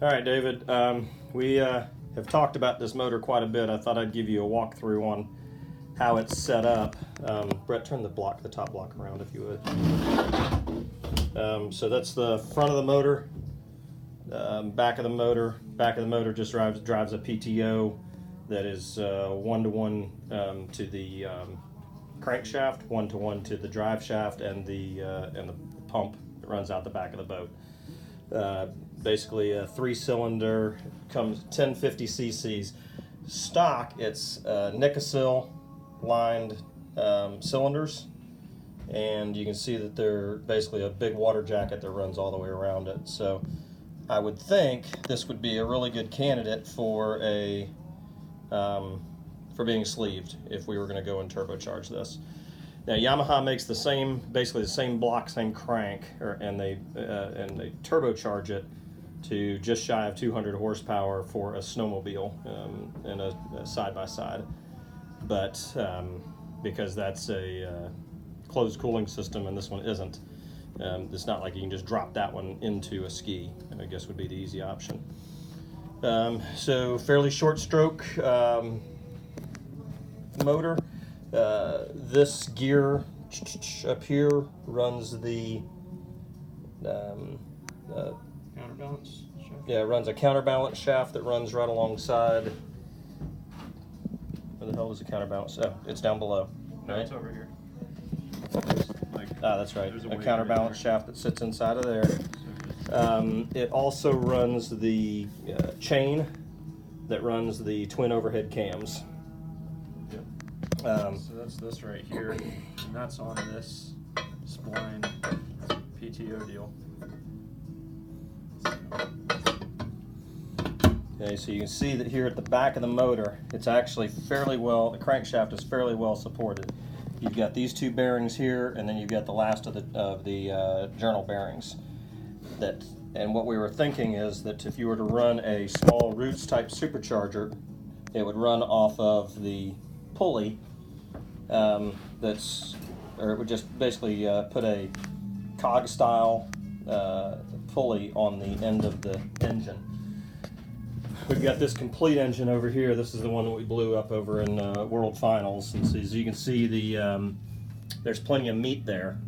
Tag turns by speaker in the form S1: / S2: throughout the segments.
S1: All right, David. We have talked about this motor quite a bit. I thought I'd give you a walkthrough on how it's set up. Brett, turn the top block around if you would. So that's the front of the motor. Back of the motor just drives a PTO that is 1-to-1 to the crankshaft, 1-to-1 to the drive shaft, and the pump that runs out the back of the boat. Basically a 3-cylinder, comes 1050 cc's. Stock, it's Nicosil lined cylinders, and you can see that they're basically a big water jacket that runs all the way around it. So I would think this would be a really good candidate for a for being sleeved if we were going to go and turbocharge this. Now Yamaha makes basically the same block, same crank, and they turbocharge it to just shy of 200 horsepower for a snowmobile and a side-by-side. But because that's a closed cooling system and this one isn't, it's not like you can just drop that one into a ski, I guess would be the easy option. So fairly short stroke motor. This gear up here runs the
S2: counterbalance shaft?
S1: Yeah, it runs a counterbalance shaft that runs right alongside. Where the hell is the counterbalance? Oh, it's down below.
S2: No,
S1: right?
S2: it's over here.
S1: That's right. A counterbalance shaft that sits inside of there. It also runs the chain that runs the twin overhead cams.
S2: So that's this right here, and that's on this spline PTO deal.
S1: Okay, so you can see that here at the back of the motor, it's actually the crankshaft is fairly well supported. You've got these two bearings here, and then you've got the last of the journal bearings. And what we were thinking is that if you were to run a small Roots type supercharger, it would run off of the pulley. Or it would just basically put a cog style pulley on the end of the engine. We've got this complete engine over here. This is the one that we blew up over in World Finals, and so as you can see, there's plenty of meat there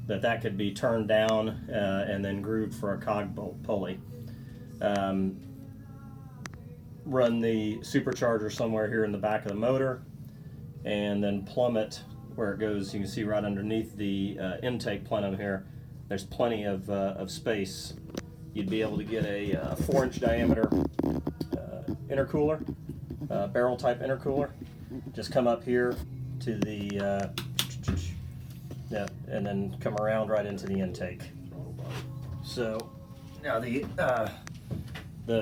S1: that could be turned down and then grooved for a cog pulley. Run the supercharger somewhere here in the back of the motor, and then plumb it where it goes. You can see right underneath the intake plenum here, there's plenty of space. You'd be able to get a 4-inch diameter intercooler, barrel type intercooler. Just come up here to the and then come around right into the intake. So now the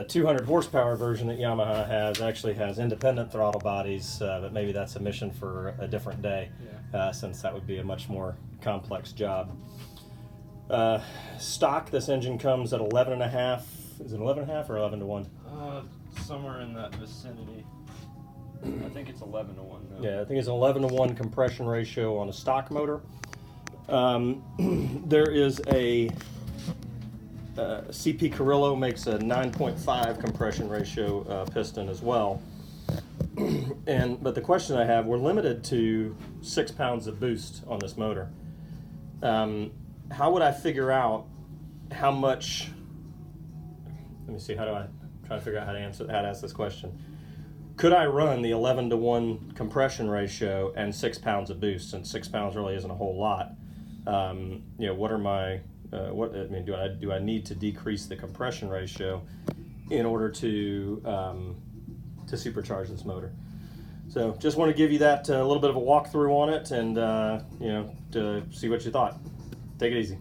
S1: 200 horsepower version that Yamaha actually has independent throttle bodies, but maybe that's a mission for a different day, since that would be a much more complex job. Stock, this engine comes at 11.5. Is it 11.5 or 11-to-1?
S2: Somewhere in that vicinity. I think it's 11-to-1 now.
S1: Yeah, I think it's an 11-to-1 compression ratio on a stock motor. There is a CP Carrillo makes a 9.5 compression ratio piston as well. But the question I have, we're limited to 6 pounds of boost on this motor. How would I figure out how much? Let me see. How do I try to figure out how to ask this question? Could I run the 11-to-1 compression ratio and 6 pounds of boost? Since 6 pounds really isn't a whole lot. What are my do I need to decrease the compression ratio in order to supercharge this motor? So just want to give you that a little bit of a walkthrough on it, and to see what you thought. Take it easy.